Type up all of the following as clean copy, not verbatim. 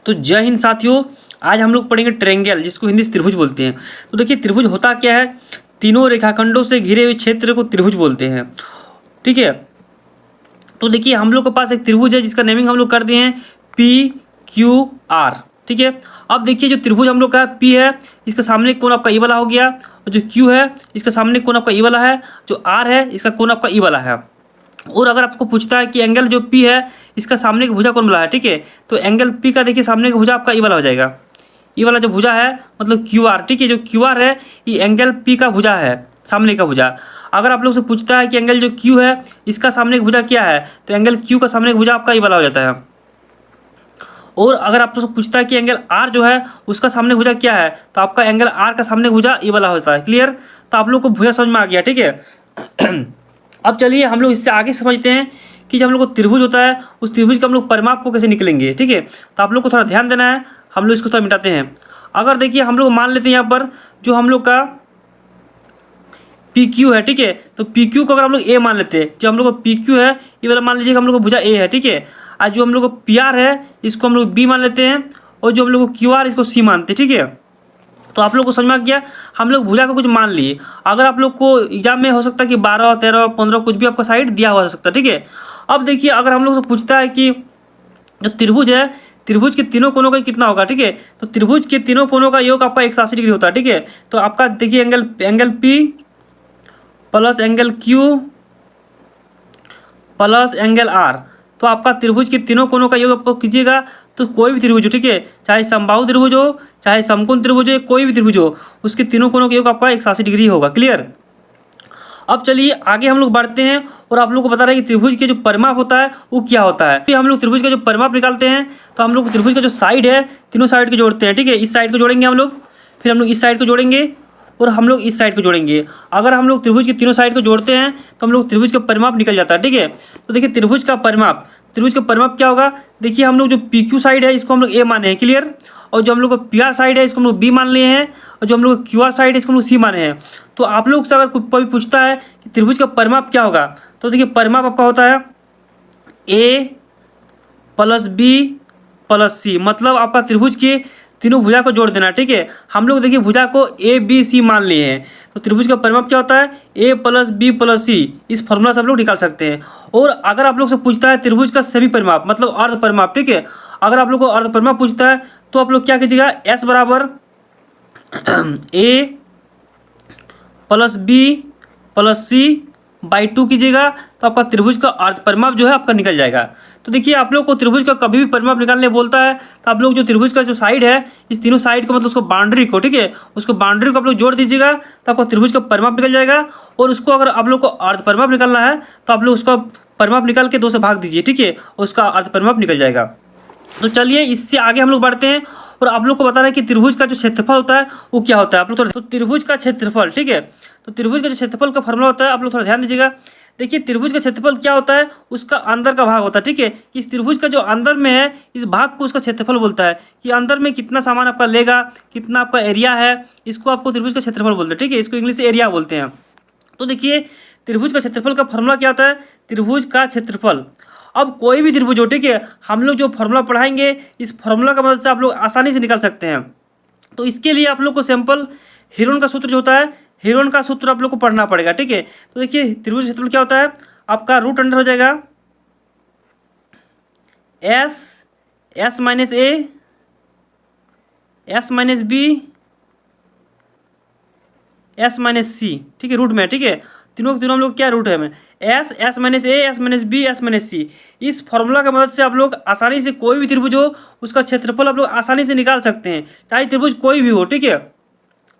तो जय हिंद साथियों, आज हम लोग पढ़ेंगे ट्रायंगल, जिसको हिंदी से त्रिभुज बोलते हैं। तो देखिए त्रिभुज होता क्या है, तीनों रेखाखंडों से घिरे हुए क्षेत्र को त्रिभुज बोलते हैं। ठीक है, तो देखिए हम लोग के पास एक त्रिभुज है जिसका नेमिंग हम लोग कर दिए हैं PQR। ठीक है, अब देखिए जो त्रिभुज हम लोग का P है, इसका सामने कोण आपका E वाला हो गया, और जो Q है इसका सामने कोण आपका E वाला है, जो R है इसका कोण आपका E वाला है। और अगर आपको पूछता है कि एंगल जो P है इसका सामने का भुजा कौन वाला है, ठीक है, तो एंगल P का देखिए सामने का भुजा आपका E वाला हो जाएगा। E वाला जो भुजा है मतलब QR। ठीक है, जो QR है ये एंगल P का भुजा है, सामने का भुजा। अगर आप लोग से पूछता है कि एंगल जो Q है इसका सामने का भुजा क्या है, तो एंगल Q का सामने का भुजा आपका E वाला हो जाता है। और अगर आप लोग से पूछता है कि एंगल R जो है उसका सामने भुजा क्या है, तो आपका एंगल R का सामने भुजा E वाला होता है। क्लियर, तो आप लोग को भुजा समझ में आ गया। ठीक है अब चलिए हम लोग इससे आगे समझते हैं कि जब हम लोग को त्रिभुज होता है उस त्रिभुज का हम लोग परिमाप को कैसे निकलेंगे। ठीक है, तो आप लोग को थोड़ा ध्यान देना है, हम लोग इसको थोड़ा मिटाते हैं। अगर देखिए हम लोग मान लेते हैं यहाँ पर जो हम लोग का PQ है, ठीक है, तो PQ को अगर हम लोग A मान लेते हैं, जो हम लोग को PQ है ये वाला मान लीजिए हम लोग को भुजा A है। ठीक है, आज जो हम लोग को PR है इसको हम लोग B मान लेते हैं, और जो हम लोग को QR इसको C मानते हैं। ठीक है, तो आप लोग को समझ में आ गया, हम लोग भुजा का कुछ मान लिए। अगर आप लोग को एग्जाम में हो सकता है कि 12, 13, 15 कुछ भी आपका साइड दिया हुआ हो सकता है। ठीक है, अब देखिए अगर हम लोग से पूछता है कि जो त्रिभुज है, त्रिभुज के तीनों कोनों का कितना होगा। ठीक है, तो त्रिभुज के तीनों कोनों का योग आपका 180 डिग्री होता है। ठीक है, तो आपका देखिए angle P plus angle Q plus angle R, तो आपका त्रिभुज के तीनों कोनों का योग आपको कीजिएगा तो कोई भी त्रिभुज हो, ठीक है, चाहे समबाहु त्रिभुज हो चाहे समकोण त्रिभुज हो, कोई भी त्रिभुज हो उसके तीनों कोनों का योग आपका 180 डिग्री होगा। क्लियर, अब चलिए आगे हम लोग बढ़ते हैं और आप लोग को बता रहे हैं कि त्रिभुज के जो परिमाप होता है वो क्या होता है। फिर हम लोग त्रिभुज का जो परिमाप निकालते हैं तो हम लोग त्रिभुज का जो साइड है तीनों साइड को जोड़ते हैं। ठीक है, इस साइड को जोड़ेंगे हम लोग, फिर हम लोग इस साइड को जोड़ेंगे और हम लोग इस साइड को जोड़ेंगे। अगर हम लोग त्रिभुज की तीनों साइड को जोड़ते हैं तो हम लोग त्रिभुज का परिमाप निकल जाता है। ठीक है, तो देखिए त्रिभुज का परिमाप क्या होगा, देखिए हम लोग जो PQ साइड है इसको हम लोग A माने हैं। क्लियर, और जो हम लोग को PR साइड है इसको हम लोग B मान लिए हैं, और जो हम लोग QR साइड है इसको हम लोग C माने हैं। तो आप लोग से अगर कोई पूछता है कि त्रिभुज का परिमाप क्या होगा, तो देखिए परिमाप आपका होता है A plus B plus C, मतलब आपका त्रिभुज के तीनों भुजा को जोड़ देना। ठीक है, हम लोग देखिए भुजा को ABC मान लिए हैं, तो त्रिभुज का परिमाप क्या होता है A plus B plus C। इस फॉर्मूला से आप लोग निकाल सकते हैं। और अगर आप लोग से पूछता है त्रिभुज का सेमी परिमाप मतलब अर्ध परिमाप, ठीक है, अगर आप लोग को अर्ध परिमाप पूछता है तो आप लोग क्या कीजिएगा, S बराबर A plus B plus C by 2 कीजिएगा, तो आपका त्रिभुज का अर्ध परिमाप जो है आपका निकल जाएगा। तो देखिए आप लोग को त्रिभुज का कभी भी परिमाप निकालने बोलता है तो आप लोग जो त्रिभुज का जो साइड है इस तीनों साइड को मतलब उसको बाउंड्री को, ठीक है, उसको बाउंड्री को आप लोग जोड़ दीजिएगा तो आपका त्रिभुज का परिमाप निकल जाएगा। और उसको अगर आप लोग को अर्ध परिमाप निकालना है तो आप लोग उसका परिमाप निकाल के 2 से भाग दीजिए। ठीक है, उसका अर्ध परिमाप निकल जाएगा। तो चलिए इससे आगे हम लोग बढ़ते हैं और आप लोग को बता रहे हैं कि त्रिभुज का जो क्षेत्रफल होता है वो क्या होता है। आप लोग थोड़ा, तो त्रिभुज का क्षेत्रफल, ठीक है, तो त्रिभुज का जो क्षेत्रफल का फॉर्मूला होता है आप लोग थोड़ा ध्यान दीजिएगा। देखिए त्रिभुज का क्षेत्रफल क्या होता है, उसका अंदर का भाग होता है। ठीक है, इस त्रिभुज का जो अंदर में है इस भाग को उसका क्षेत्रफल बोलता है, कि अंदर में कितना सामान आपका लेगा, कितना आपका एरिया है, इसको आपको त्रिभुज का क्षेत्रफल बोलते हैं। ठीक है, इसको इंग्लिश से एरिया बोलते हैं। तो देखिए त्रिभुज का क्षेत्रफल का फॉर्मूला क्या होता है, त्रिभुज का क्षेत्रफल। अब कोई भी त्रिभुज हो, ठीक है, हम लोग जो फॉर्मूला पढ़ाएंगे इस फॉर्मूला का मदद से आप लोग आसानी से निकाल सकते हैं। तो इसके लिए आप लोग को सिंपल हीरोन का सूत्र जो होता है, हीरोन का सूत्र आप लोग को पढ़ना पड़ेगा। ठीक है, तो देखिए त्रिभुज क्षेत्रफल क्या होता है, आपका रूट अंडर हो जाएगा S minus A S minus B S minus C। ठीक है, रूट में, ठीक है, तीनों के तीनों हम लोग क्या रूट है में S minus A S minus B S minus C। इस फॉर्मूला की मदद से आप लोग आसानी से कोई भी त्रिभुज हो उसका क्षेत्रफल आप लोग आसानी से निकाल सकते हैं, चाहे त्रिभुज कोई भी हो। ठीक है,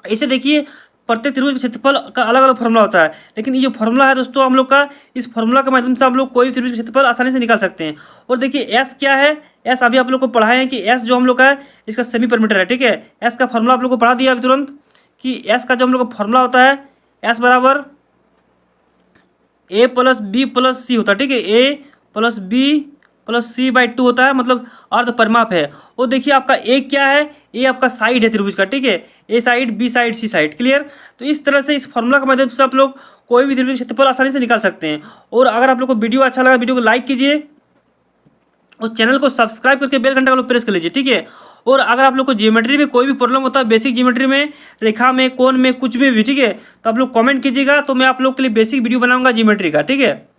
इसे देखिए प्रत्येक त्रिभुज के क्षेत्रफल का अलग अलग फॉर्मूला होता है, लेकिन ये जो फॉर्मूला है दोस्तों हम लोग का, इस फॉर्मूला के माध्यम से हम लोग कोई भी त्रिभुज का क्षेत्रफल आसानी से निकाल सकते हैं। और देखिए S क्या है, S अभी आप लोग को पढ़ाए हैं कि S जो हम लोग का है इसका सेमी परिमीटर है। ठीक है, S का फॉर्मूला आप लोग को पढ़ा दिया अभी तुरंत कि S का जो हम लोग का फॉर्मूला होता है S बराबर A plus B plus C होता है। ठीक है, A plus B plus C by 2 होता है, मतलब अर्ध परिमाप है। और देखिए आपका A क्या है, A आपका साइड है त्रिभुज का। ठीक है, A side B side C side. Clear, तो इस तरह से इस फॉर्मूला के माध्यम से आप लोग कोई भी त्रिभुज क्षेत्रफल आसानी से निकाल सकते हैं। और अगर आप लोग को वीडियो अच्छा लगा वीडियो को लाइक कीजिए उस चैनल को सब्सक्राइब करके बेल घंटा को प्रेस कर लीजिए, ठीक है। और अगर आप लोग को ज्योमेट्री में कोई भी प्रॉब्लम होता है, बेसिक ज्योमेट्री में, रेखा में, कोण में, कुछ में भी, ठीक है, तो आप लोग कमेंट कीजिएगा, तो मैं आप लोग के लिए बेसिक वीडियो बनाऊंगा ज्योमेट्री का, ठीक है।